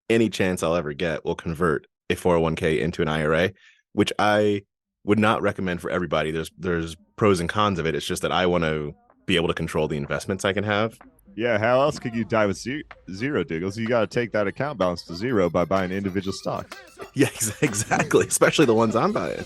any chance I'll ever get will convert a 401k into an IRA, which I would not recommend for everybody. There's pros and cons of it. It's just that I want to be able to control the investments I can have. Yeah, how else could you die with zero, Doogles? You got to take that account balance to zero by buying individual stocks. Yeah, exactly. Especially the ones I'm buying.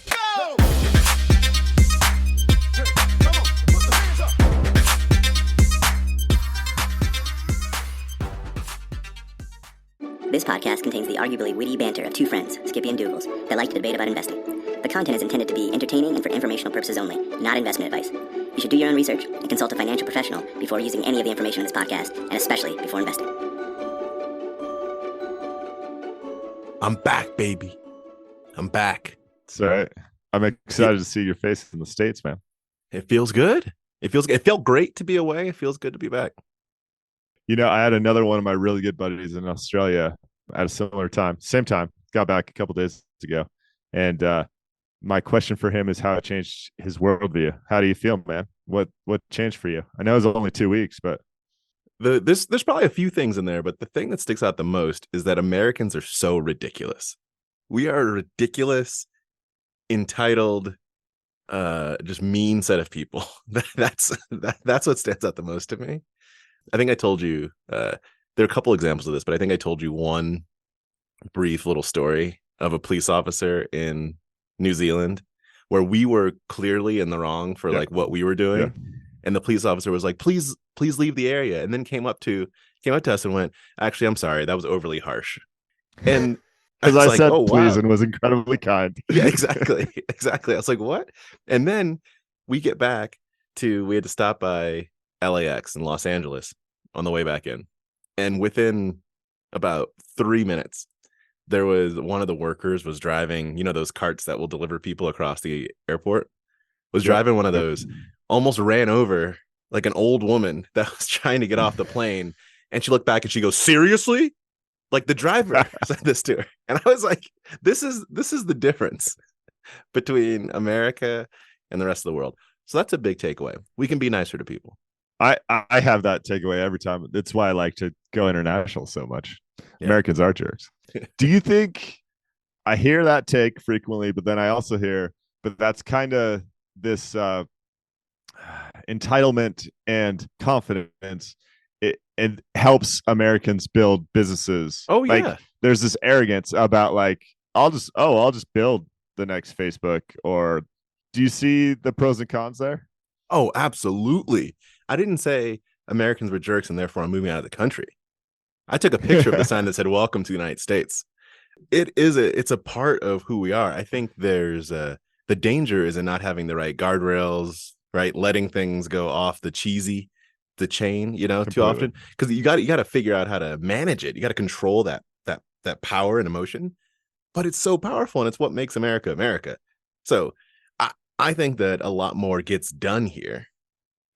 This podcast contains the arguably witty banter of two friends, Skippy and Doogles, that like to debate about investing. The content is intended to be entertaining and for informational purposes only, not investment advice. You should do your own research and consult a financial professional before using any of the information in this podcast, and especially before investing. I'm back, baby. I'm back. It's all right. I'm excited to see your face in the States, man. It feels good. It felt great to be away. It feels good to be back. You know, I had another one of my really good buddies in Australia at a similar time, same time, got back a couple days ago. And my question for him is how it changed his worldview. How do you feel, man? What changed for you? I know it was only 2 weeks, but There's probably a few things in there, but the thing that sticks out the most is that Americans are so ridiculous. We are a ridiculous, entitled, just mean set of people. That's what stands out the most to me. I think I told you there are a couple examples of this, but I think I told you one brief little story of a police officer in New Zealand where we were clearly in the wrong for like what we were doing. Yeah. And the police officer was like, please leave the area. And then came up to us and went, actually, I'm sorry, that was overly harsh. And as I said, oh, please, wow. and was incredibly kind. Yeah, exactly. I was like, what? And then we had to stop by LAX in Los Angeles on the way back in. And within about 3 minutes, there was one of the workers was driving, those carts that will deliver people across the airport, was driving one of those, almost ran over like an old woman that was trying to get off the plane. And she looked back and she goes, seriously? Like the driver said this to her. And I was like, this is the difference between America and the rest of the world. So that's a big takeaway. We can be nicer to people. I have that takeaway every time. That's why I like to go international so much. Yeah. Americans are jerks. Do you think I hear that take frequently, but then I also hear, but that's kind of this entitlement and confidence. It helps Americans build businesses. Oh yeah. Like there's this arrogance about like, I'll just build the next Facebook. Or do you see the pros and cons there? Oh, absolutely. I didn't say Americans were jerks and therefore I'm moving out of the country. I took a picture of the sign that said, welcome to the United States. It's a part of who we are. I think there's the danger is in not having the right guardrails, right? Letting things go off the chain, too often. Because you got to figure out how to manage it. You got to control that power and emotion. But it's so powerful and it's what makes America America. So I think that a lot more gets done here.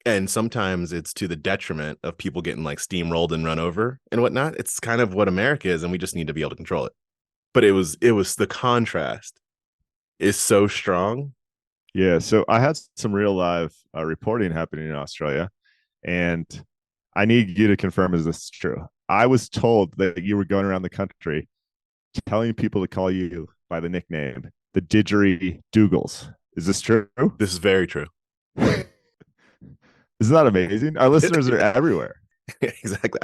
And sometimes it's to the detriment of people getting like steamrolled and run over and whatnot. It's kind of what America is, and we just need to be able to control it. But it was the contrast is so strong. Yeah. So I had some real live reporting happening in Australia, and I need you to confirm is this true. I was told that you were going around the country telling people to call you by the nickname, the Doogles. Is this true? This is very true. Isn't that amazing? Our listeners are everywhere. Exactly.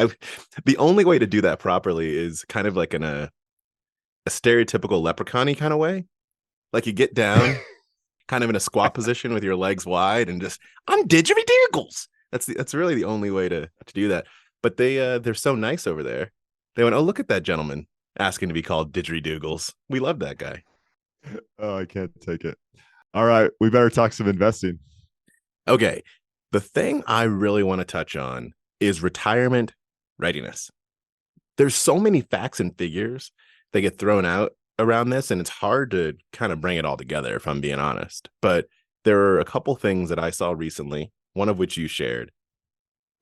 The only way to do that properly is kind of like in a stereotypical leprechaun-y kind of way. Like you get down kind of in a squat position with your legs wide and just, I'm Doogles. That's really the only way to do that. But they're so nice over there. They went, oh, look at that gentleman asking to be called Doogles. We love that guy. Oh, I can't take it. All right. We better talk some investing. Okay. The thing I really want to touch on is retirement readiness. There's so many facts and figures that get thrown out around this, and it's hard to kind of bring it all together, if I'm being honest. But there are a couple things that I saw recently, one of which you shared,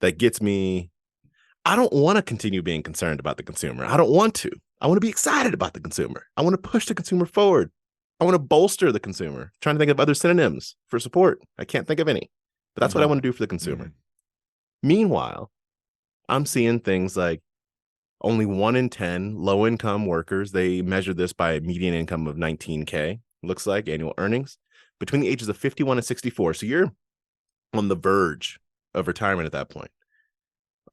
that gets me. I don't want to continue being concerned about the consumer. I don't want to. I want to be excited about the consumer. I want to push the consumer forward. I want to bolster the consumer. I'm trying to think of other synonyms for support. I can't think of any. But that's what I want to do for the consumer. Meanwhile, I'm seeing things like Only 1 in 10 low income workers, they measured this by a median income of 19K, looks like annual earnings, between the ages of 51 and 64. So you're on the verge of retirement at that point.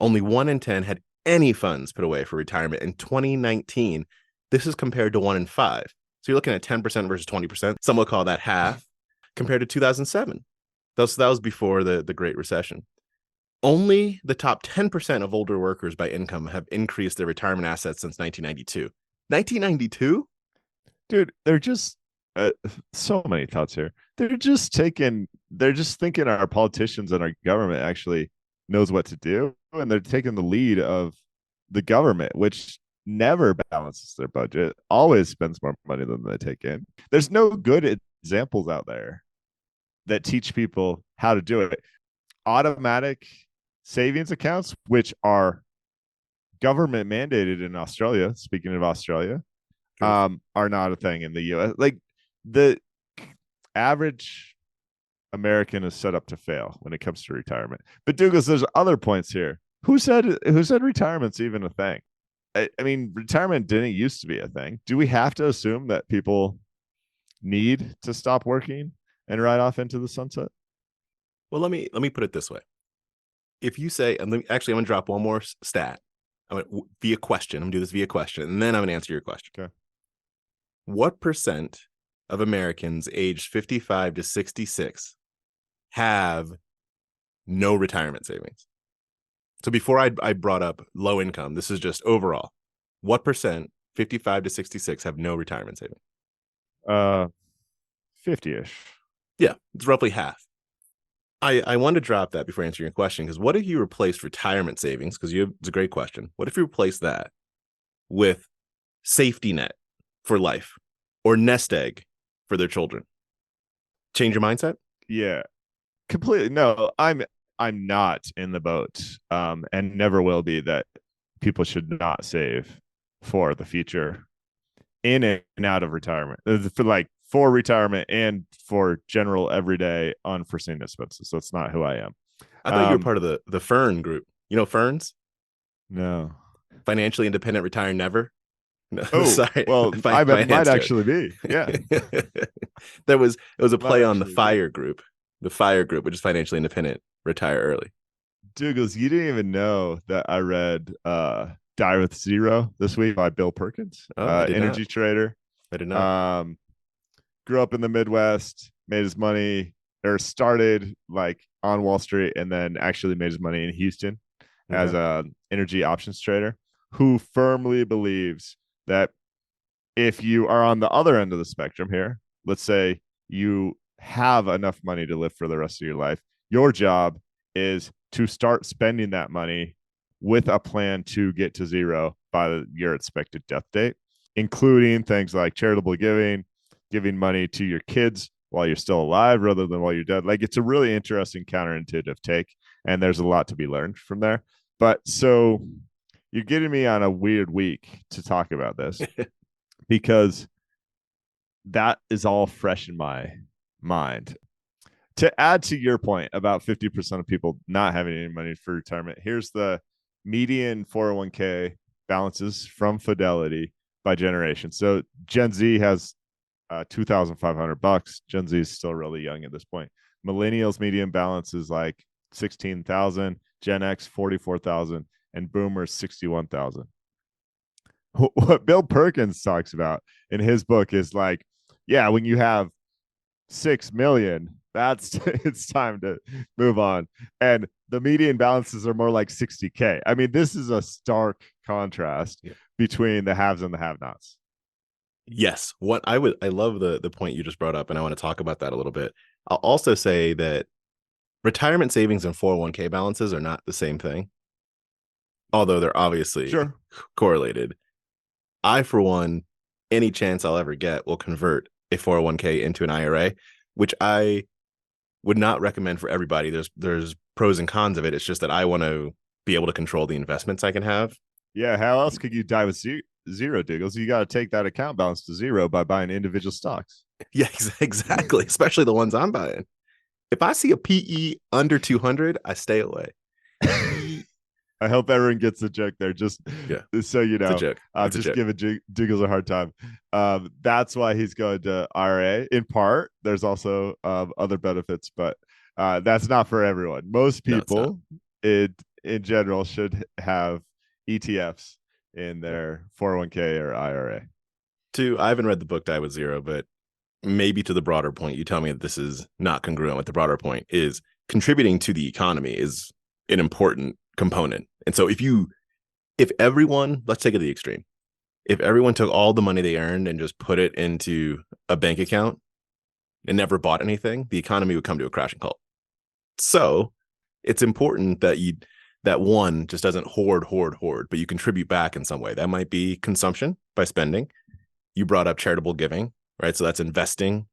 Only 1 in 10 had any funds put away for retirement. In 2019, this is compared to 1 in 5. So you're looking at 10% versus 20%. Some will call that half compared to 2007. That was before the Great Recession. Only the top 10% of older workers by income have increased their retirement assets since 1992. 1992? Dude, they're just so many thoughts here. They're just thinking our politicians and our government actually knows what to do, and they're taking the lead of the government, which never balances their budget, always spends more money than they take in. There's no good examples out there that teach people how to do it. Automatic savings accounts, which are government mandated in Australia, speaking of Australia, are not a thing in the US. Like, the average American is set up to fail when it comes to retirement. But Douglas, there's other points here. Who said retirement's even a thing? I mean, retirement didn't used to be a thing. Do we have to assume that people need to stop working and ride off into the sunset? Well, let me put it this way. If you say, and I'm going to drop one more stat. I'm going to via question. I'm going to do this via question, and then I'm going to answer your question. Okay. What percent of Americans aged 55 to 66 have no retirement savings? So before I brought up low income, this is just overall. What percent 55 to 66 have no retirement savings? 50-ish. Yeah, it's roughly half. I wanted to drop that before answering your question, because what if you replaced retirement savings? Because it's a great question. What if you replace that with safety net for life or nest egg for their children? Change your mindset? Yeah, completely. No, I'm not in the boat, and never will be, that people should not save for the future in and out of retirement, for retirement and for general everyday unforeseen expenses. That's not who I am. I thought you were part of the Fern group. You know Ferns? No. Financially independent, retire never. No, oh, sorry. Well, I might actually be. Yeah. It was a play on the FIRE group. The FIRE group, which is financially independent, retire early. Douglas, you didn't even know that I read Die with Zero this week by Bill Perkins, energy trader. I did not. Grew up in the Midwest, made his money, or started like on Wall Street, and then actually made his money in Houston as an energy options trader, who firmly believes that if you are on the other end of the spectrum here, let's say you have enough money to live for the rest of your life, your job is to start spending that money with a plan to get to zero by your expected death date, including things like charitable giving money to your kids while you're still alive rather than while you're dead. Like, it's a really interesting counterintuitive take, and there's a lot to be learned from there. But so you're getting me on a weird week to talk about this because that is all fresh in my mind. To add to your point about 50% of people not having any money for retirement, here's the median 401k balances from Fidelity by generation. So Gen Z has $2,500. Gen Z is still really young at this point. Millennials median balance is like 16,000, Gen X 44,000, and Boomers 61,000. What Bill Perkins talks about in his book is like, yeah, when you have 6 million, it's time to move on. And the median balances are more like 60K. I mean, this is a stark contrast between the haves and the have-nots. Yes. I love the point you just brought up, and I want to talk about that a little bit. I'll also say that retirement savings and 401k balances are not the same thing, although they're obviously correlated. I, for one, any chance I'll ever get, will convert a 401k into an IRA, which I would not recommend for everybody. There's pros and cons of it. It's just that I want to be able to control the investments I can have. Yeah. How else could you die with zero, Douglas? You got to take that account balance to zero by buying individual stocks. Yeah, exactly. Especially the ones I'm buying. If I see a PE under 200, I stay away. I hope everyone gets the joke there. Just Yeah, so you it's a know, joke. I'm It's a just joke. giving Doogles a hard time. That's why he's going to IRA. In part, there's also other benefits, but that's not for everyone. Most No, it's not. people, in general, should have ETFs in their 401k or IRA. Two, I haven't read the book Die with Zero, but maybe to the broader point, you tell me that this is not congruent with the broader point, is contributing to the economy is an important component. And so if everyone, let's take it to the extreme, if everyone took all the money they earned and just put it into a bank account and never bought anything, the economy would come to a crashing halt. So it's important that that one just doesn't hoard, but you contribute back in some way. That might be consumption by spending. You brought up charitable giving, right? So that's investing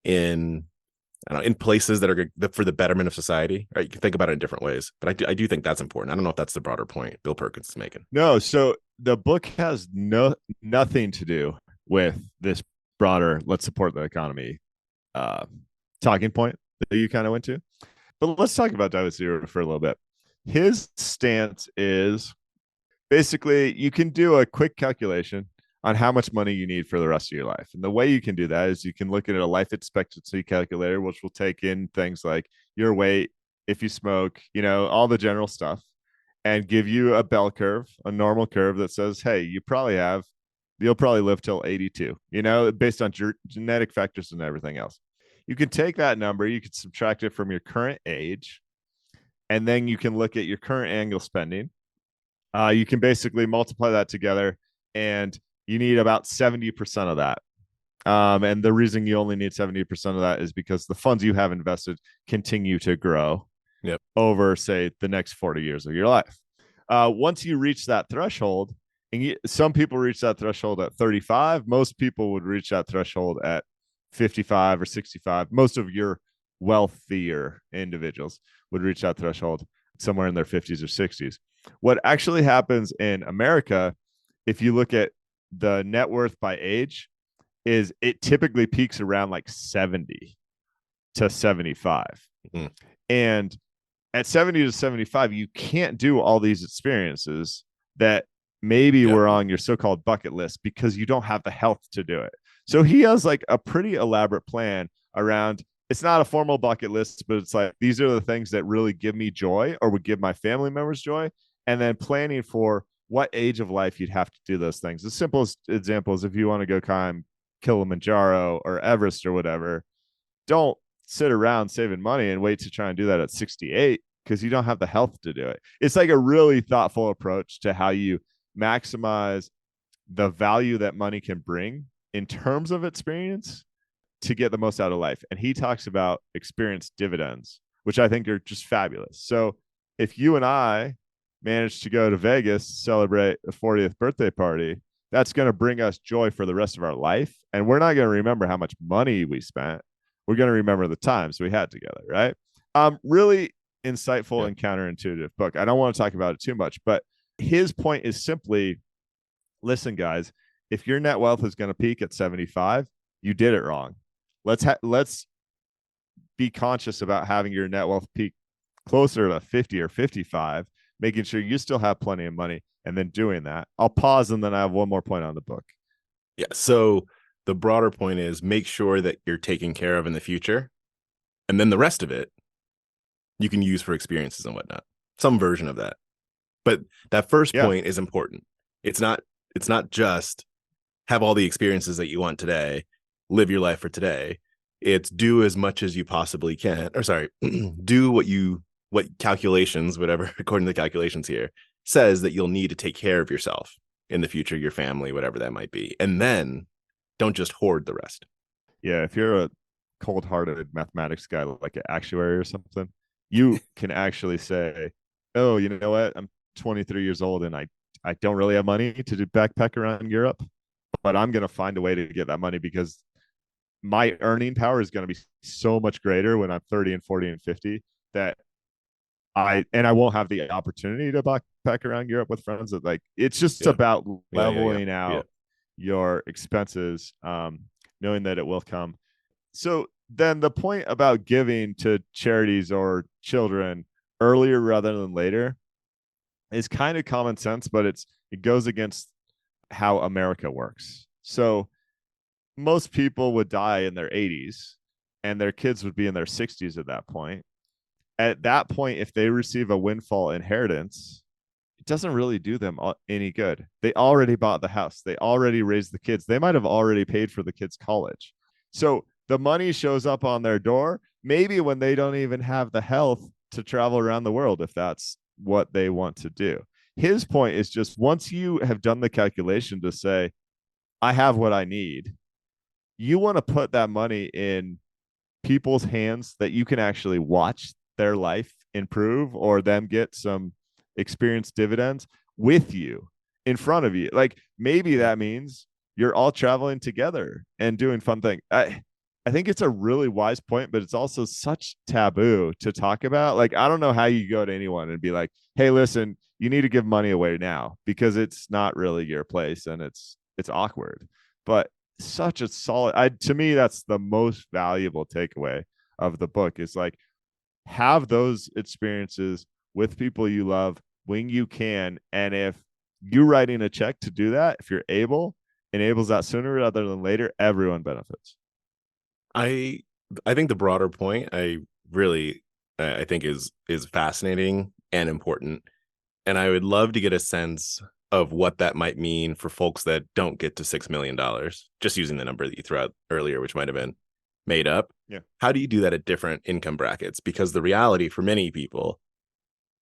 in, I don't know, in places that are for the betterment of society, right? You can think about it in different ways, but I do think that's important. I don't know if that's the broader point Bill Perkins is making. No, so the book has nothing to do with this broader let's support the economy talking point that you kind of went to. But let's talk about David Zero for a little bit. His stance is basically you can do a quick calculation on how much money you need for the rest of your life. And the way you can do that is you can look at a life expectancy calculator, which will take in things like your weight, if you smoke, all the general stuff, and give you a bell curve, a normal curve that says, hey, you'll probably live till 82, based on your genetic factors and everything else. You can take that number, you can subtract it from your current age, and then you can look at your current annual spending. You can basically multiply that together, and you need about 70% of that. And the reason you only need 70% of that is because the funds you have invested continue to grow over, say, the next 40 years of your life. Once you reach that threshold, and some people reach that threshold at 35, most people would reach that threshold at 55 or 65. Most of your wealthier individuals would reach that threshold somewhere in their 50s or 60s. What actually happens in America, if you look at the net worth by age, is it typically peaks around like 70 to 75. Mm. And at 70 to 75, you can't do all these experiences that maybe were on your so-called bucket list because you don't have the health to do it. So he has like a pretty elaborate plan around, it's not a formal bucket list, but it's like, these are the things that really give me joy or would give my family members joy. And then planning for what age of life you'd have to do those things. The simplest example is if you want to go climb Kilimanjaro or Everest or whatever, don't sit around saving money and wait to try and do that at 68 because you don't have the health to do it. It's like a really thoughtful approach to how you maximize the value that money can bring in terms of experience to get the most out of life. And he talks about experience dividends, which I think are just fabulous. So if you and I manage to go to Vegas, celebrate a 40th birthday party, that's going to bring us joy for the rest of our life. And we're not going to remember how much money we spent. We're going to remember the times we had together, right? Really insightful and counterintuitive book. I don't want to talk about it too much, but his point is simply, listen, guys, if your net wealth is going to peak at 75, you did it wrong. Let's be conscious about having your net wealth peak closer to 50 or 55, making sure you still have plenty of money, and then doing that. I'll pause, and then I have one more point on the book. Yeah. So the broader point is make sure that you're taken care of in the future. And then the rest of it, you can use for experiences and whatnot, some version of that. But that first point is important. It's not just have all the experiences that you want today, live your life for today. It's do as much as you possibly can, or sorry, do what calculations, whatever, according to the calculations here, says that you'll need to take care of yourself in the future, your family, whatever that might be. And then don't just hoard the rest. Yeah. If you're a cold-hearted mathematics guy, like an actuary or something, you can actually say, oh, you know what? I'm 23 years old and I don't really have money to do backpack around Europe, but I'm going to find a way to get that money because my earning power is going to be so much greater when I'm 30 and 40 and 50 that I won't have the opportunity to backpack around Europe with friends. That like, it's just about leveling out your expenses, knowing that it will come. So then the point about giving to charities or children earlier rather than later, is kind of common sense, but it goes against how America works. So most people would die in their 80s and their kids would be in their 60s at that point. At that point, if they receive a windfall inheritance, it doesn't really do them any good. They already bought the house. They already raised the kids. They might have already paid for the kids' college. So the money shows up on their door, maybe when they don't even have the health to travel around the world, if that's what they want to do. His point is just once you have done the calculation to say, I have what I need, you want to put that money in people's hands that you can actually watch their life improve or them get some experience dividends with you in front of you. Like maybe that means you're all traveling together and doing fun things. I think it's a really wise point, but it's also such taboo to talk about. Like, I don't know how you go to anyone and be like, hey, listen, you need to give money away now, because it's not really your place and it's awkward. But such a solid, to me, that's the most valuable takeaway of the book is like, have those experiences with people you love when you can. And if you writing a check to do that, if you're able, enables that sooner rather than later, everyone benefits. I think the broader point I think is fascinating and important. And I would love to get a sense of what that might mean for folks that don't get to $6 million, just using the number that you threw out earlier, which might have been made up. Yeah. How do you do that at different income brackets? Because the reality for many people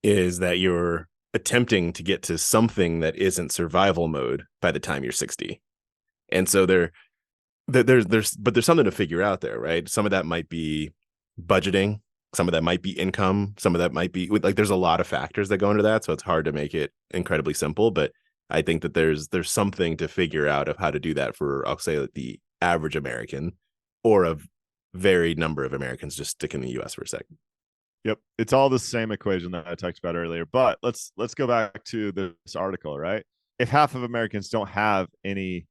is that you're attempting to get to something that isn't survival mode by the time you're 60. And so there's something to figure out there, right? Some of that might be budgeting, some of that might be income, some of that might be like, there's a lot of factors that go into that. So it's hard to make it incredibly simple, but I think that there's something to figure out of how to do that for, I'll say, the average American or a varied number of Americans, just stick in the US for a second. Yep. It's all the same equation that I talked about earlier, but let's go back to this article, right? If half of Americans don't have any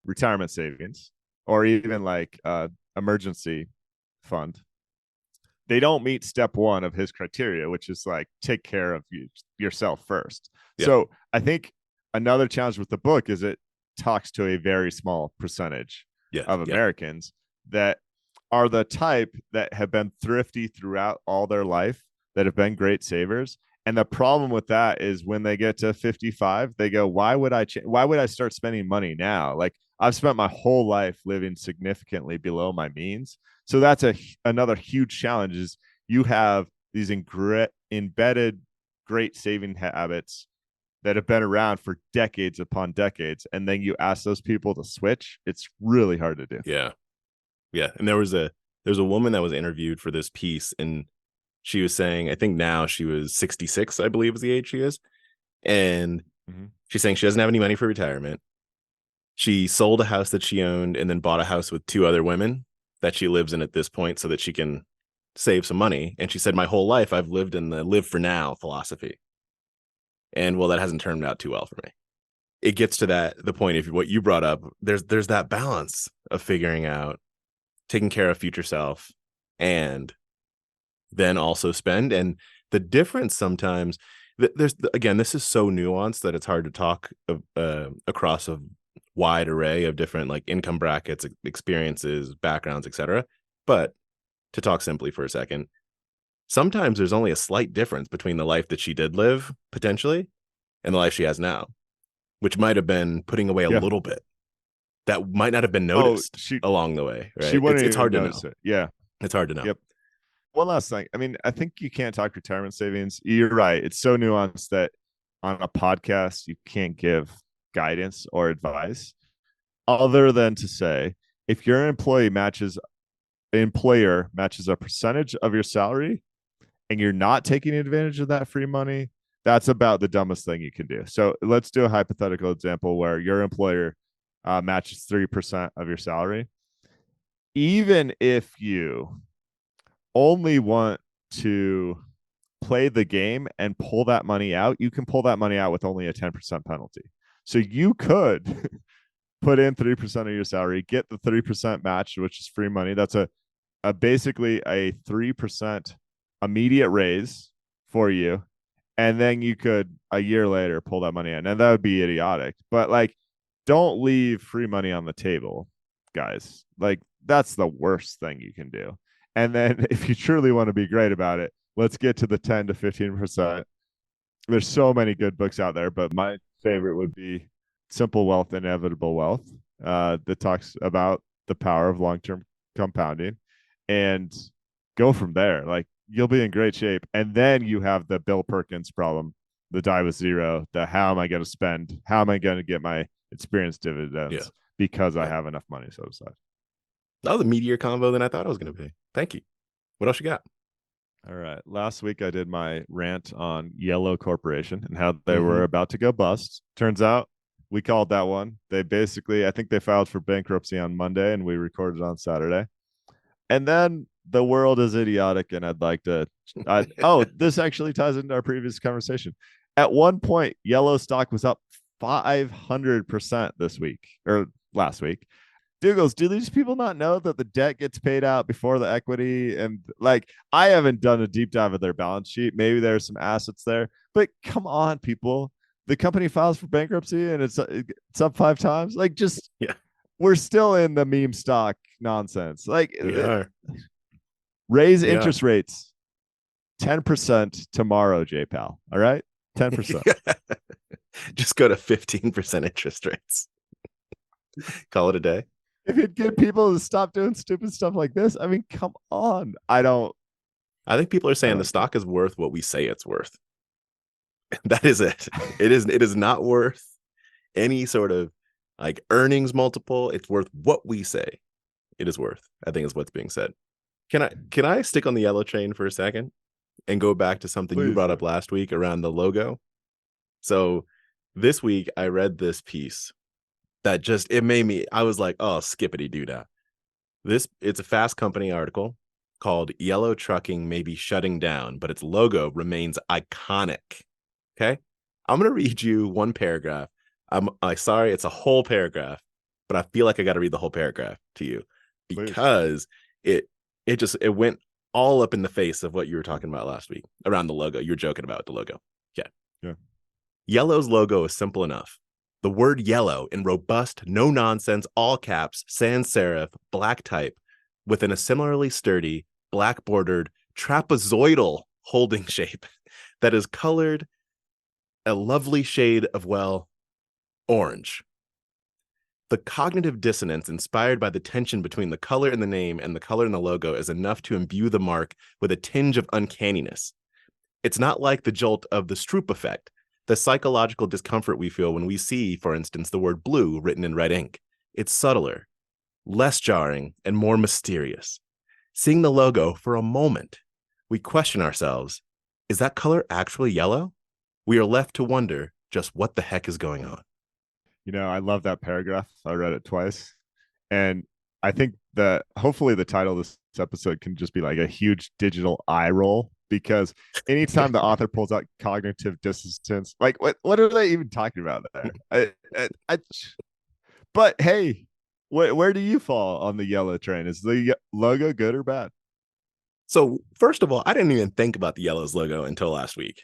retirement savings or even like emergency fund, they don't meet step one of his criteria, which is like take care of yourself first. Yeah. So I think another challenge with the book is it talks to a very small percentage of Americans that are the type that have been thrifty throughout all their life, that have been great savers. And the problem with that is when they get to 55, they go, why would I start spending money now? Like I've spent my whole life living significantly below my means. So that's another huge challenge is you have these embedded great saving habits that have been around for decades upon decades. And then you ask those people to switch. It's really hard to do. Yeah. Yeah. And there's a woman that was interviewed for this piece, and she was saying, I think now she was 66, I believe is the age she is. And she's saying she doesn't have any money for retirement. She sold a house that she owned and then bought a house with two other women that she lives in at this point so that she can save some money. And she said, my whole life I've lived in the live for now philosophy. And well, that hasn't turned out too well for me. It gets to the point of what you brought up. There's that balance of figuring out taking care of future self and then also spend. And the difference sometimes, again, this is so nuanced that it's hard to talk across a wide array of different like income brackets, experiences, backgrounds, etc. But to talk simply for a second, sometimes there's only a slight difference between the life that she did live potentially and the life she has now, which might have been putting away a little bit that might not have been noticed along the way. Right? It's hard to know. Yeah. It's hard to know. Yep. One last thing. I mean, I think you can't talk retirement savings. You're right. It's so nuanced that on a podcast, you can't give guidance or advice other than to say, if your employer matches a percentage of your salary and you're not taking advantage of that free money, that's about the dumbest thing you can do. So let's do a hypothetical example where your employer matches 3% of your salary. Even if you only want to play the game and pull that money out, you can pull that money out with only a 10% penalty. So you could put in 3% of your salary, get the 3% match, which is free money. That's basically a 3% immediate raise for you. and then you could a year later pull that money in, and that would be idiotic. But like, don't leave free money on the table, guys. Like, that's the worst thing you can do. And then if you truly want to be great about it, let's get to the 10 to 15%. There's so many good books out there, but my favorite would be Simple Wealth, Inevitable Wealth, that talks about the power of long-term compounding, and go from there. Like, you'll be in great shape. And then you have the Bill Perkins problem, the die with zero, the how am I going to spend? How am I going to get my experience dividends because I have enough money set aside? That was a meatier combo than I thought it was going to be. Thank you. What else you got? All right. Last week I did my rant on Yellow Corporation and how they were about to go bust. Turns out we called that one. They basically, I think they filed for bankruptcy on Monday and we recorded on Saturday. And then the world is idiotic, and I'd like to. This actually ties into our previous conversation. At one point, Yellow stock was up 500% this week or last week. Doogles, do these people not know that the debt gets paid out before the equity? And like, I haven't done a deep dive of their balance sheet. Maybe there's some assets there, but come on, people. The company files for bankruptcy and it's up 5 times. Like, just we're still in the meme stock nonsense. Like, raise interest rates 10% tomorrow, JPal. All right, 10%. Just go to 15% interest rates. Call it a day. If you'd get people to stop doing stupid stuff like this, I mean, come on. I think people are saying the stock is worth what we say it's worth. That is it. It is not worth any sort of like earnings multiple. It's worth what we say it is worth, I think, is what's being said. Can I stick on the yellow train for a second and go back to something you brought up last week around the logo? So this week I read this piece that just, it made me, I was like, oh, skippity doo dah. It's a Fast Company article called Yellow Trucking May Be Shutting Down, but its logo remains iconic. Okay. I'm going to read you one paragraph. I'm sorry, it's a whole paragraph, but I feel like I got to read the whole paragraph to you because it went all up in the face of what you were talking about last week around the logo. You were joking about the logo. Yeah. Yellow's logo is simple enough. The word yellow in robust, no-nonsense, all caps, sans serif, black type, within a similarly sturdy, black-bordered, trapezoidal holding shape that is colored a lovely shade of, well, orange. The cognitive dissonance inspired by the tension between the color in the name and the color in the logo is enough to imbue the mark with a tinge of uncanniness. It's not like the jolt of the Stroop effect, the psychological discomfort we feel when we see, for instance, the word blue written in red ink. It's subtler, less jarring, and more mysterious. Seeing the logo for a moment, we question ourselves, is that color actually yellow? We are left to wonder just what the heck is going on. You know, I love that paragraph. I read it twice. And I think that hopefully the title of this episode can just be like a huge digital eye roll, because anytime the author pulls out cognitive dissonance, like what are they even talking about there? But hey, where do you fall on the yellow train? Is the logo good or bad? So first of all, I didn't even think about the Yellow's logo until last week.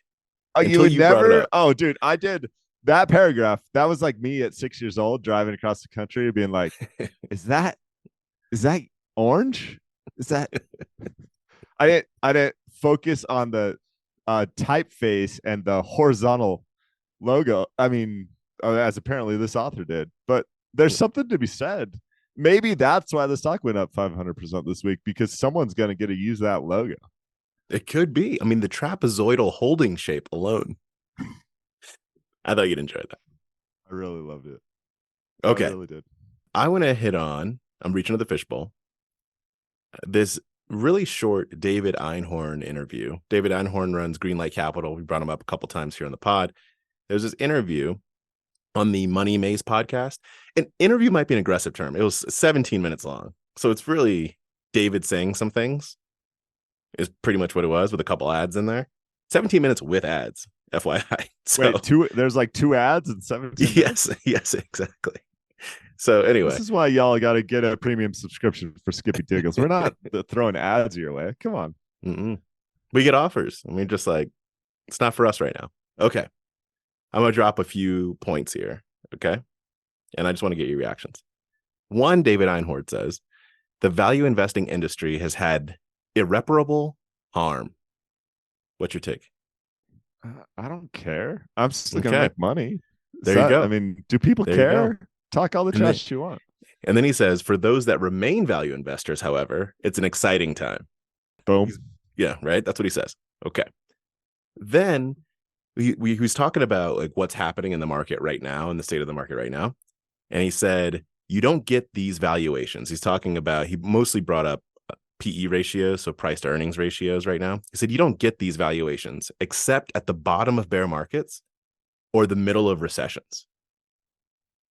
Oh, you would never? Oh, dude, I did. That paragraph, that was like me at 6 years old driving across the country being like, is that orange? Is that I didn't focus on the typeface and the horizontal logo. I mean, as apparently this author did. But there's something to be said. Maybe that's why the stock went up 500% this week, because someone's going to get to use that logo. It could be. I mean, the trapezoidal holding shape alone. I thought you'd enjoy that. I really loved it. Okay. I really did. I want to hit on, I'm reaching to the fishbowl, this really short David Einhorn interview. David Einhorn runs Greenlight Capital. We brought him up a couple times here on the pod. There's this interview on the Money Maze podcast. An interview might be an aggressive term. It was 17 minutes long. So it's really David saying some things is pretty much what it was, with a couple ads in there. 17 minutes with ads, FYI. So, wait, there's like 2 ads and 17 minutes? Yes, exactly. So anyway, this is why y'all got to get a premium subscription for Skippy Doogles. We're not throwing ads your way. Come on. We get offers. I mean, just like, It's not for us right now. Okay. I'm going to drop a few points here. Okay. And I just want to get your reactions. One, David Einhorn says, the value investing industry has had irreparable harm. What's your take? I don't care. I'm still gonna Okay. make money. There you go. I mean, do people There you go. care? Talk all the And then- trash you want. And then he says, for those that remain value investors, however, it's an exciting time. Boom. Yeah, right. That's what he says. Okay. Then he was talking about like what's happening in the market right now, in the state of the market right now. And he said, you don't get these valuations. He's talking about, he mostly brought up PE ratios, so price to earnings ratios right now. He said, you don't get these valuations except at the bottom of bear markets or the middle of recessions.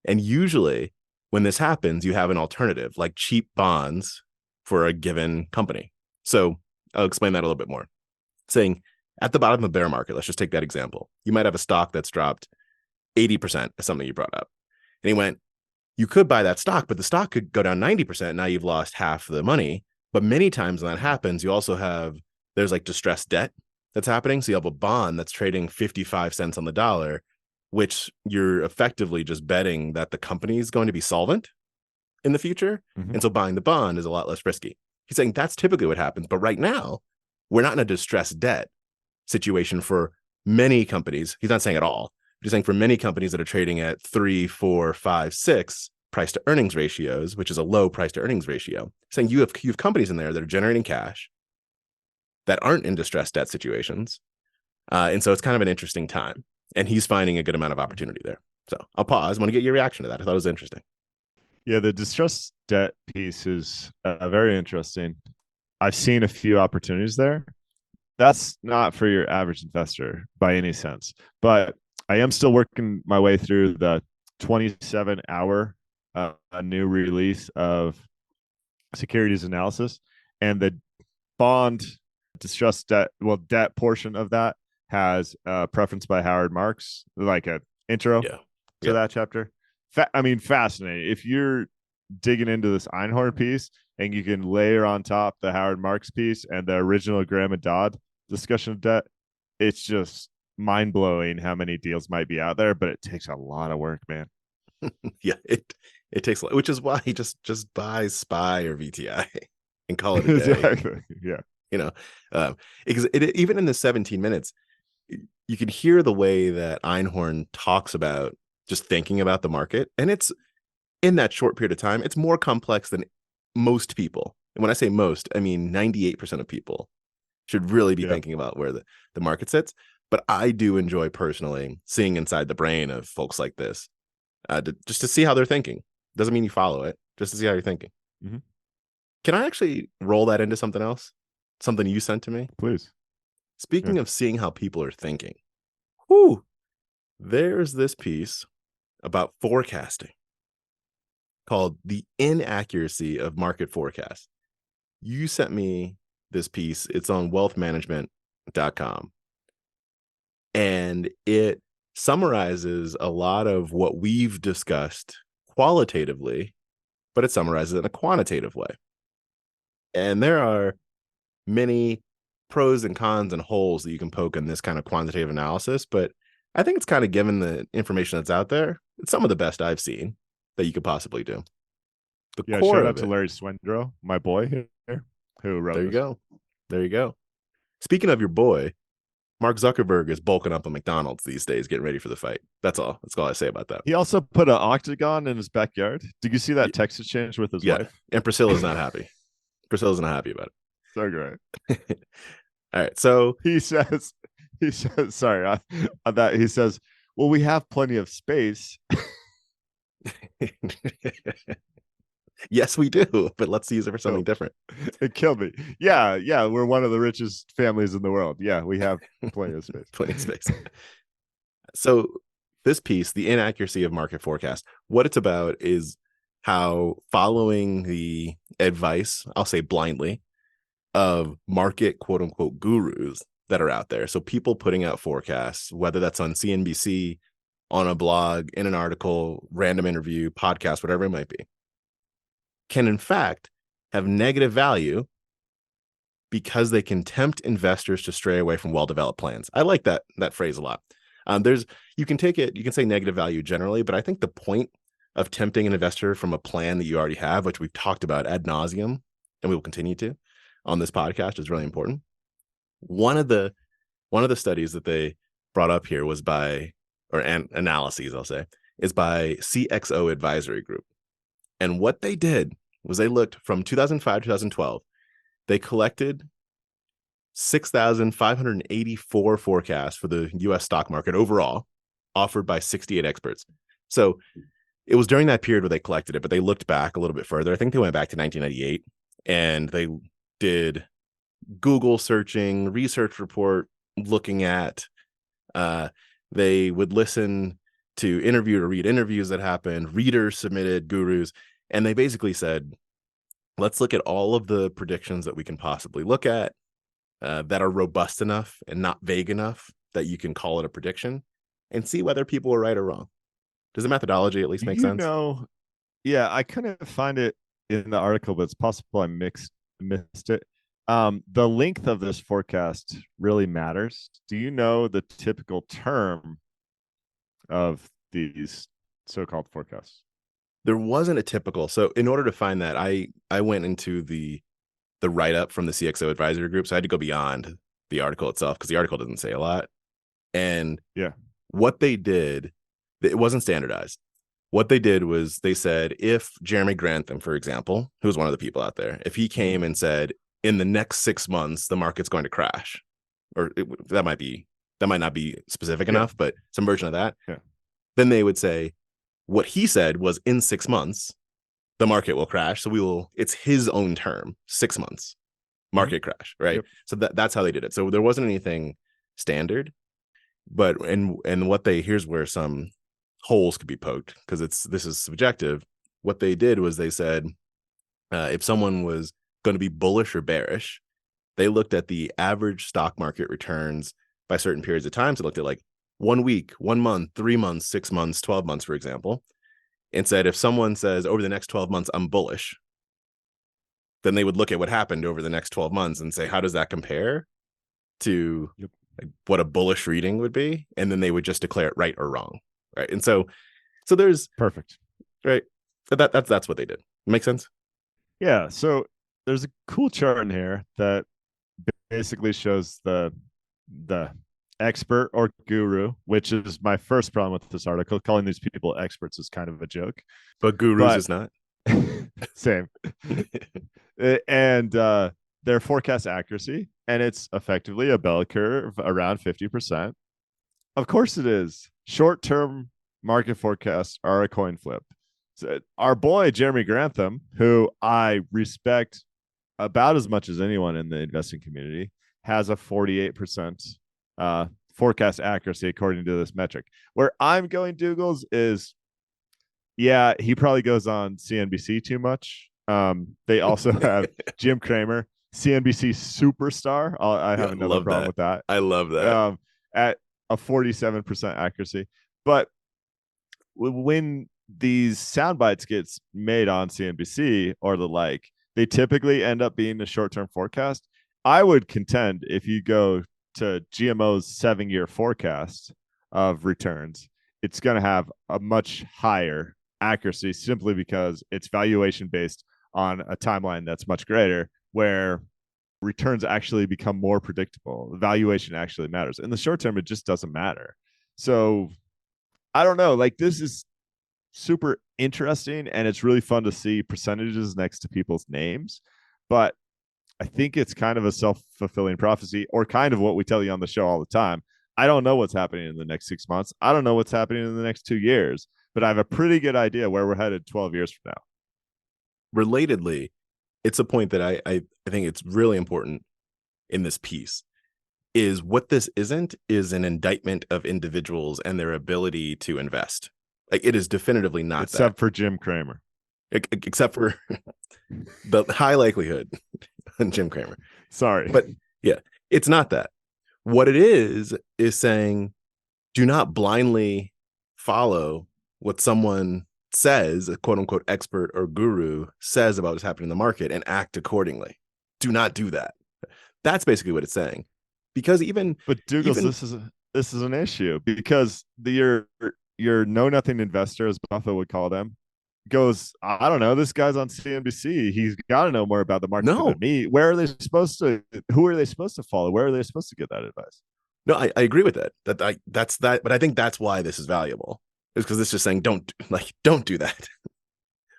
And usually when this happens, you have an alternative like cheap bonds for a given company. So I'll explain that a little bit more. Saying at the bottom of the bear market, let's just take that example. You might have a stock that's dropped 80%, is something you brought up. And he went, you could buy that stock, but the stock could go down 90%. Now you've lost half the money. But many times when that happens, you also have, there's like distressed debt that's happening. So you have a bond that's trading 55 cents on the dollar, which you're effectively just betting that the company is going to be solvent in the future. Mhm. And so buying the bond is a lot less risky. He's saying that's typically what happens. But right now, we're not in a distressed debt situation for many companies. He's not saying at all. He's saying for many companies that are trading at 3, 4, 5, 6 price to earnings ratios, which is a low price to earnings ratio, saying you have companies in there that are generating cash that aren't in distressed debt situations. And so it's kind of an interesting time. And he's finding a good amount of opportunity there. So I'll pause. I want to get your reaction to that. I thought it was interesting. Yeah, the distressed debt piece is very interesting. I've seen a few opportunities there. That's not for your average investor by any sense, but I am still working my way through the 27-hour a new release of securities analysis, and the bond distressed debt portion of that has a preference by Howard Marks, like an intro to that chapter. Fascinating. If you're digging into this Einhorn piece and you can layer on top the Howard Marks piece and the original Graham and Dodd discussion of debt, it's just mind-blowing how many deals might be out there, but it takes a lot of work, man. Yeah, it takes, which is why he just buys SPY or VTI and call it a day. Exactly. Yeah. You know, because even in the 17 minutes, you can hear the way that Einhorn talks about just thinking about the market. And it's in that short period of time, it's more complex than most people. And when I say most, I mean 98% of people should really be thinking about where the market sits. But I do enjoy personally seeing inside the brain of folks like this, just to see how they're thinking. Doesn't mean you follow it, just to see how you're thinking. Mm-hmm. Can I actually roll that into something else? Something you sent to me? Please. Speaking of seeing how people are thinking, whoo, there's this piece about forecasting called The Inaccuracy of Market Forecasts. You sent me this piece. It's on wealthmanagement.com. And it summarizes a lot of what we've discussed qualitatively, but it summarizes it in a quantitative way. And there are many pros and cons and holes that you can poke in this kind of quantitative analysis, but I think it's kind of, given the information that's out there, it's some of the best I've seen that you could possibly do. The core shout of out to Larry Swendrow, my boy here, who wrote There you this. go. There you go. Speaking of your boy, Mark Zuckerberg is bulking up at McDonald's these days, getting ready for the fight. That's all. That's all I say about that. He also put an octagon in his backyard. Did you see that text exchange with his wife? And Priscilla's not happy. Priscilla's not happy about it. So great. All right. So he says, sorry, on that, he says, well, we have plenty of space. Yes, we do, but let's use it for something different. It killed me. Yeah, we're one of the richest families in the world. Yeah, we have plenty of space. Plenty of space. So this piece, The Inaccuracy of Market Forecast, what it's about is how following the advice, I'll say blindly, of market quote unquote gurus that are out there. So people putting out forecasts, whether that's on CNBC, on a blog, in an article, random interview, podcast, whatever it might be, can in fact have negative value because they can tempt investors to stray away from well-developed plans. I like that phrase a lot. You can say negative value generally, but I think the point of tempting an investor from a plan that you already have, which we've talked about ad nauseum, and we will continue to on this podcast, is really important. One of the studies that they brought up here was analyses, I'll say, is by CXO Advisory Group. And what they did was they looked from 2005 to 2012. They collected 6,584 forecasts for the U.S. stock market overall, offered by 68 experts. So it was during that period where they collected it, but they looked back a little bit further. I think they went back to 1998, and they did Google searching, research report, looking at, they would listen to interview or read interviews that happened, readers submitted, gurus, and they basically said, let's look at all of the predictions that we can possibly look at that are robust enough and not vague enough that you can call it a prediction, and see whether people are right or wrong. Does the methodology at least make sense? Yeah, I couldn't find it in the article, but it's possible I missed it. The length of this forecast really matters. Do you know the typical term of these so-called forecasts? There wasn't a typical. So in order to find that, I went into the write-up from the CXO Advisory Group. So I had to go beyond the article itself because the article doesn't say a lot. And what they did, it wasn't standardized. What they did was they said, if Jeremy Grantham, for example, who was one of the people out there, if he came and said, in the next 6 months, the market's going to crash, or that might not be specific enough, but some version of that, then they would say, what he said was, in 6 months, the market will crash. So it's his own term, 6 months, market crash, right? Yep. So that's how they did it. So there wasn't anything standard, but here's where some holes could be poked, because this is subjective. What they did was they said, if someone was going to be bullish or bearish, they looked at the average stock market returns by certain periods of time. So they looked at like 1 week, 1 month, 3 months, 6 months, 12 months, for example, and said, if someone says over the next 12 months, I'm bullish, then they would look at what happened over the next 12 months and say, how does that compare to like what a bullish reading would be? And then they would just declare it right or wrong. Right. And so there's perfect. Right. That's what they did. Make sense? Yeah. So there's a cool chart in here that basically shows the expert or guru, which is my first problem with this article. Calling these people experts is kind of a joke, but gurus is not. Same. And their forecast accuracy, and it's effectively a bell curve around 50%. Of course it is. Short-term market forecasts are a coin flip. So our boy Jeremy Grantham, who I respect about as much as anyone in the investing community, has a 48% forecast accuracy according to this metric. Where I'm going, Doogles, is he probably goes on CNBC too much. They also have Jim Cramer, CNBC superstar. I have another problem with that. I love that. At a 47% accuracy. But when these sound bites gets made on CNBC or the like, they typically end up being a short-term forecast. I would contend if you go to GMO's 7-year forecast of returns, it's going to have a much higher accuracy simply because it's valuation based on a timeline that's much greater, where returns actually become more predictable. The valuation actually matters. In the short term, it just doesn't matter. So I don't know, like, this is super interesting, and it's really fun to see percentages next to people's names. But I think it's kind of a self-fulfilling prophecy, or kind of what we tell you on the show all the time. I don't know what's happening in the next 6 months. I don't know what's happening in the next 2 years, but I have a pretty good idea where we're headed 12 years from now. Relatedly, it's a point that I think it's really important in this piece, is what this isn't is an indictment of individuals and their ability to invest. Like, it is definitively not except for Jim Cramer. Except for the high likelihood on Jim Cramer. Sorry. But yeah, it's not that. What it is saying, do not blindly follow what someone says, a quote unquote expert or guru says about what's happening in the market, and act accordingly. Do not do that. That's basically what it's saying. Because But Douglas, even this is an issue because your know nothing investor, as Buffett would call them, goes, I don't know, this guy's on CNBC. He's got to know more about the market than no, me. Where are they supposed to? Who are they supposed to follow? Where are they supposed to get that advice? no, I agree with that. That's that, but I think that's why this is valuable. Is because it's just saying don't do that.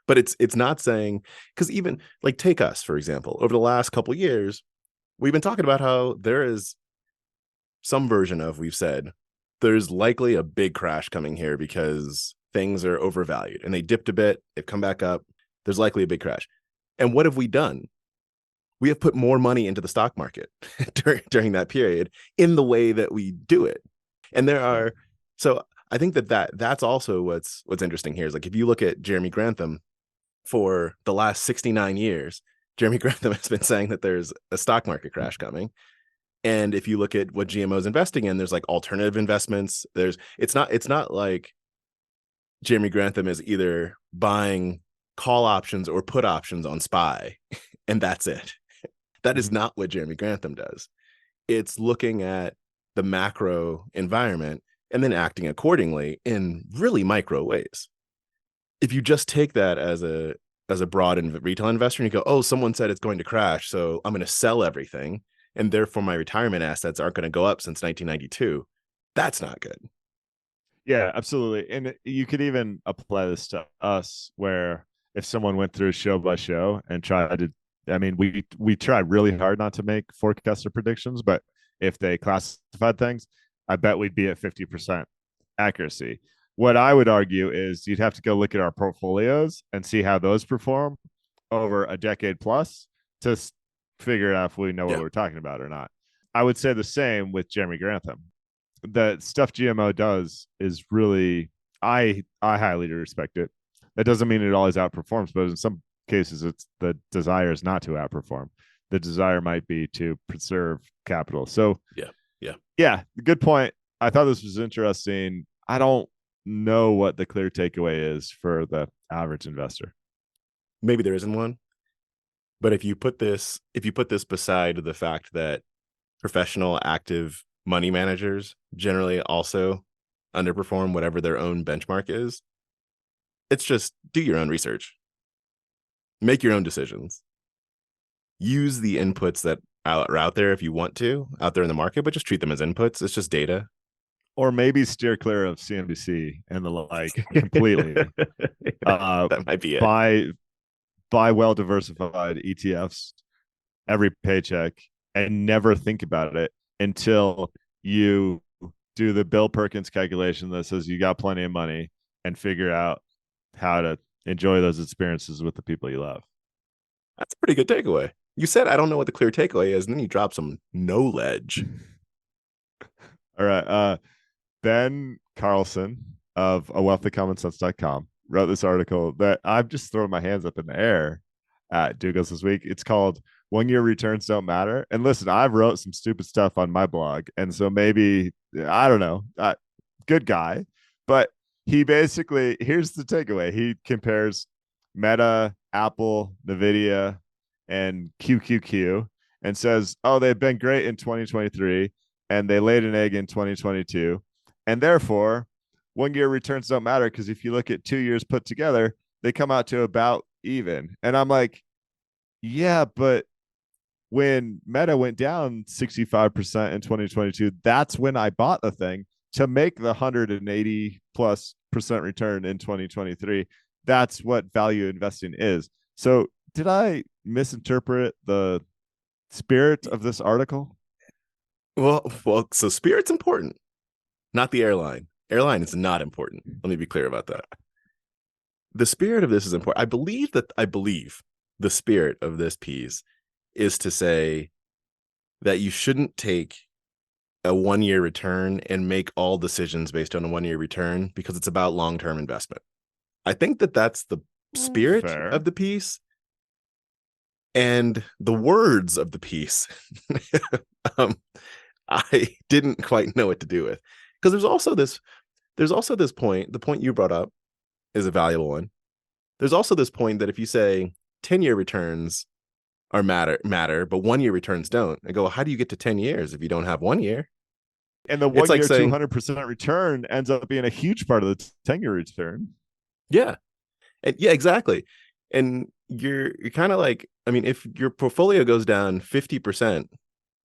But it's not saying, because even like take us for example, over the last couple of years, we've been talking about how there is some version of, we've said there's likely a big crash coming here because things are overvalued and they dipped a bit, they've come back up. There's likely a big crash. And what have we done? We have put more money into the stock market during that period in the way that we do it. And there are, so I think that's also what's interesting here is like, if you look at Jeremy Grantham for the last 69 years, Jeremy Grantham has been saying that there's a stock market crash coming. And if you look at what GMO is investing in, there's like alternative investments. It's not like Jeremy Grantham is either buying call options or put options on SPY, and that's it. That is not what Jeremy Grantham does. It's looking at the macro environment and then acting accordingly in really micro ways. If you just take that as a broad retail investor and you go, oh, someone said it's going to crash, so I'm going to sell everything, and therefore my retirement assets aren't going to go up since 1992, that's not good. Yeah, absolutely. And you could even apply this to us, where if someone went through show by show and tried to, I mean, we tried really hard not to make forecaster predictions, but if they classified things, I bet we'd be at 50% accuracy. What I would argue is you'd have to go look at our portfolios and see how those perform over a decade plus to figure out if we know what we're talking about or not. I would say the same with Jeremy Grantham. The stuff GMO does is really, I highly respect it. That doesn't mean it always outperforms, but in some cases, it's the desire is not to outperform. The desire might be to preserve capital. So yeah, good point. I thought this was interesting. I don't know what the clear takeaway is for the average investor. Maybe there isn't one, but if you put this beside the fact that professional active money managers generally also underperform whatever their own benchmark is, it's just do your own research, make your own decisions, use the inputs that are out there if you want to, out there in the market, but just treat them as inputs. It's just data. Or maybe steer clear of CNBC and the like completely. That might be it. Buy well diversified ETFs every paycheck and never think about it until you do the Bill Perkins calculation that says you got plenty of money and figure out how to enjoy those experiences with the people you love. That's a pretty good takeaway. You said, I don't know what the clear takeaway is, and then you drop some knowledge. All right. Ben Carlson of awealthofcommonsense.com wrote this article that I've just thrown my hands up in the air at Doogles this week. It's called "One Year Returns Don't Matter." And listen, I've wrote some stupid stuff on my blog, and so maybe, I don't know, good guy, but he basically, here's the takeaway. He compares Meta, Apple, NVIDIA, and QQQ and says, oh, they've been great in 2023 and they laid an egg in 2022. And therefore, 1 year returns don't matter because if you look at 2 years put together, they come out to about even. And I'm like, yeah, but when Meta went down 65% in 2022, that's when I bought the thing to make the 180+% return in 2023. That's what value investing is. So did I misinterpret the spirit of this article? Well, so spirit's important, not the airline. Airline is not important. Let me be clear about that. The spirit of this is important. I believe the spirit of this piece is to say that you shouldn't take a 1 year return and make all decisions based on a 1 year return because it's about long-term investment. I think that that's the spirit of the piece. And the words of the piece, I didn't quite know what to do with, because there's also this point. The point you brought up is a valuable one. There's also this point that if you say 10-year returns are matter, but 1 year returns don't. I go, well, how do you get to 10 years if you don't have 1 year? And the It's 1 like year saying, 200% return ends up being a huge part of the 10-year return. yeah, and yeah, exactly. And you're kind of like, I mean, if your portfolio goes down 50%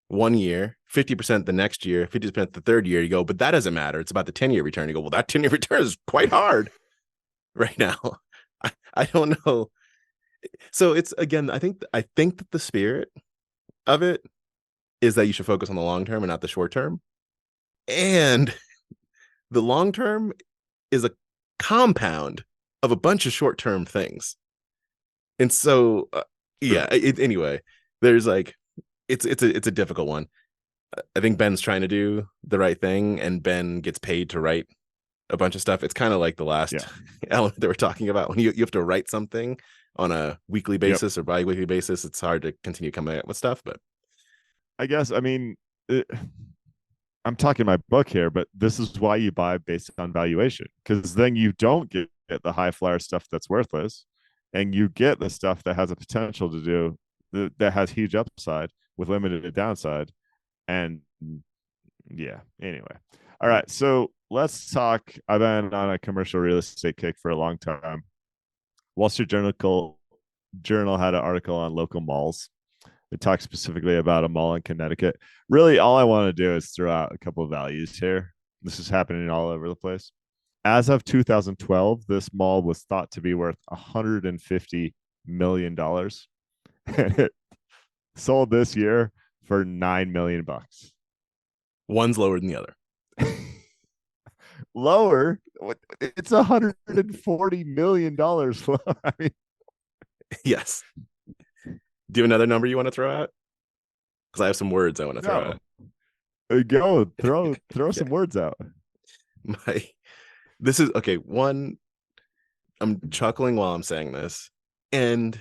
1 year, 50% the next year, 50% the third year, you go, but that doesn't matter. It's about the 10-year return. You go, well, that 10-year return is quite hard right now. I don't know. So it's again, I think that the spirit of it is that you should focus on the long term and not the short term. And the long term is a compound of a bunch of short term things. And so, yeah. Anyway, there's like, it's a difficult one. I think Ben's trying to do the right thing, and Ben gets paid to write a bunch of stuff. It's kind of like the last element that we're talking about. When you have to write something on a weekly basis or bi-weekly basis, it's hard to continue coming up with stuff. But I guess, I mean, I'm talking my book here, but this is why you buy based on valuation, because then you don't get the high flyer stuff that's worthless, and you get the stuff that has a potential to do that has huge upside with limited downside. And yeah, anyway. All right. So let's talk. I've been on a commercial real estate kick for a long time. Wall Street Journal had an article on local malls. It talks specifically about a mall in Connecticut. Really, all I want to do is throw out a couple of values here. This is happening all over the place. As of 2012, this mall was thought to be worth $150 million. And it sold this year for $9 million. one's lower than the other. Lower? It's $140 million lower. I mean, yes. Do you have another number you want to throw out? Because I have some words I want to throw out. Go throw some words out. This is okay. One, I'm chuckling while I'm saying this, and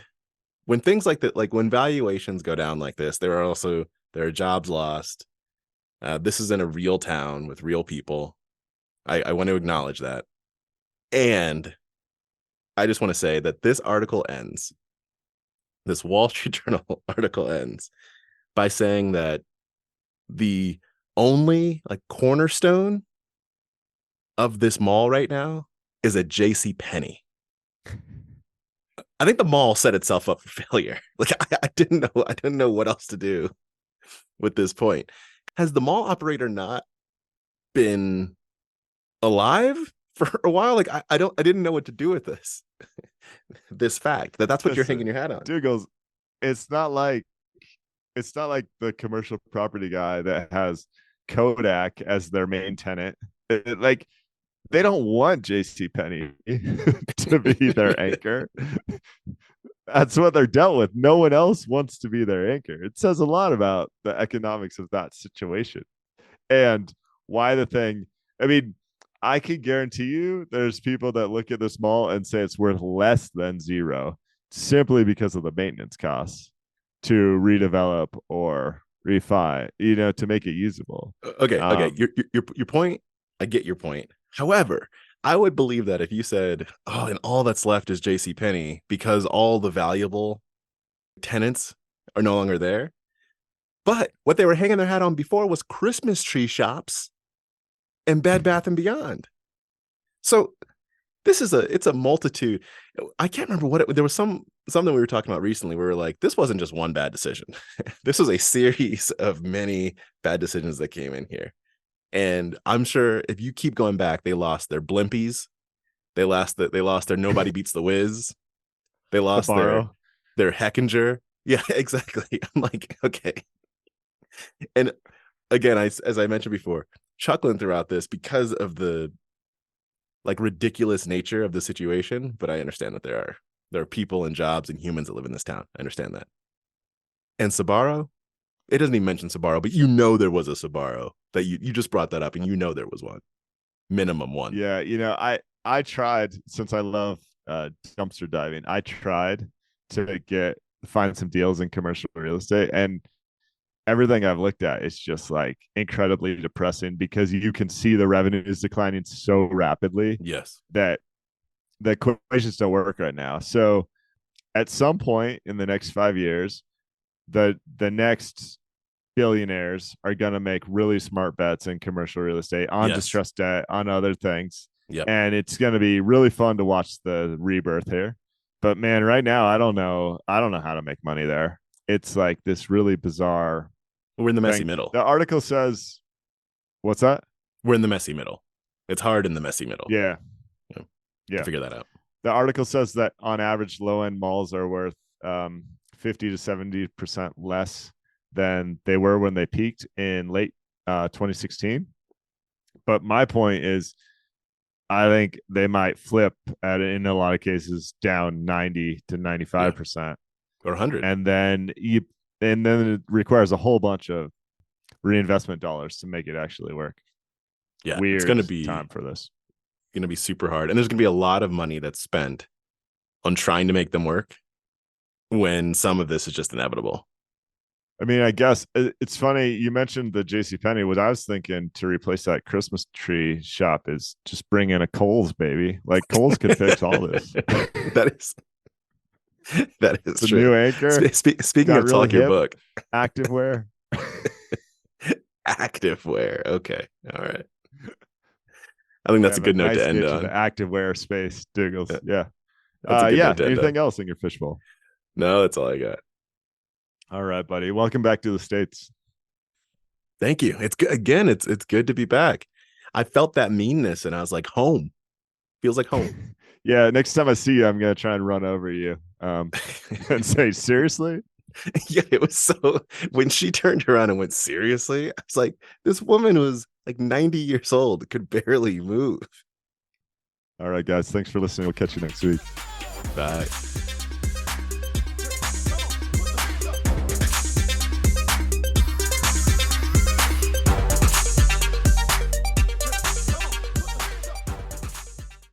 when things like that, like when valuations go down like this, there are jobs lost. This is in a real town with real people. I want to acknowledge that, and I just want to say that this Wall Street Journal article ends by saying that the only like cornerstone of this mall right now is a JC Penney. I think the mall set itself up for failure. Like I didn't know what else to do with this point. Has the mall operator not been alive for a while? Like I didn't know what to do with this. This fact that's what you're hanging your hat on. Doogles, it's not like the commercial property guy that has Kodak as their main tenant. Like they don't want JCPenney to be their anchor. That's what they're dealt with. No one else wants to be their anchor. It says a lot about the economics of that situation and why the thing. I mean, I can guarantee you there's people that look at this mall and say it's worth less than zero simply because of the maintenance costs to redevelop or refi, to make it usable. Okay. Your point, I get your point. However, I would believe that if you said, oh, and all that's left is JCPenney because all the valuable tenants are no longer there. But what they were hanging their hat on before was Christmas tree shops and Bed Bath and Beyond. So it's a multitude. I can't remember there was something we were talking about recently. We were like, this wasn't just one bad decision. This was a series of many bad decisions that came in here. And I'm sure if you keep going back, they lost their Blimpies. They lost their Nobody Beats the Wiz. They lost their Heckinger. Yeah, exactly. I'm like, okay. And again, as I mentioned before, chuckling throughout this because of the like ridiculous nature of the situation. But I understand that there are people and jobs and humans that live in this town. I understand that. And Sbarro, it doesn't even mention Sbarro, but there was a Sbarro that you just brought that up, and there was one, minimum one. Yeah, I tried, since I love dumpster diving. I tried to find some deals in commercial real estate, and everything I've looked at is just like incredibly depressing because you can see the revenue is declining so rapidly. Yes, that the equations don't work right now. So at some point in the next 5 years, the next billionaires are going to make really smart bets in commercial real estate on distressed debt, on other things. Yep. And it's going to be really fun to watch the rebirth here. But man, right now, I don't know how to make money there. It's like this really bizarre. We're in the messy middle. The article says, what's that? We're in the messy middle. It's hard in the messy middle. Yeah. Figure that out. The article says that on average, low-end malls are worth 50 to 70% less than they were when they peaked in late 2016. But my point is, I think they might flip in a lot of cases down 90 to 95%, or 100, and then it requires a whole bunch of reinvestment dollars to make it actually work. Yeah, weird. It's going to be time for this. Going to be super hard, and there's going to be a lot of money that's spent on trying to make them work when some of this is just inevitable. I mean, I guess it's funny you mentioned the JCPenney. What I was thinking to replace that Christmas tree shop is just bring in a Kohl's, baby. Like Kohl's could fix all this. That is the true. New anchor. Speaking of talk your book, activewear. Activewear. Okay, all right. I think that's a good note to end on. The activewear space, Doogles. Yeah. Anything else in your fishbowl? No, that's all I got. All right, buddy. Welcome back to the States. Thank you. It's good. Again, it's good to be back. I felt that meanness and I was like, home. Feels like home. Yeah, next time I see you, I'm gonna try and run over you and say, seriously? Yeah, it was so when she turned around and went, seriously? I was like, this woman was like 90 years old, could barely move. All right, guys. Thanks for listening. We'll catch you next week. Bye.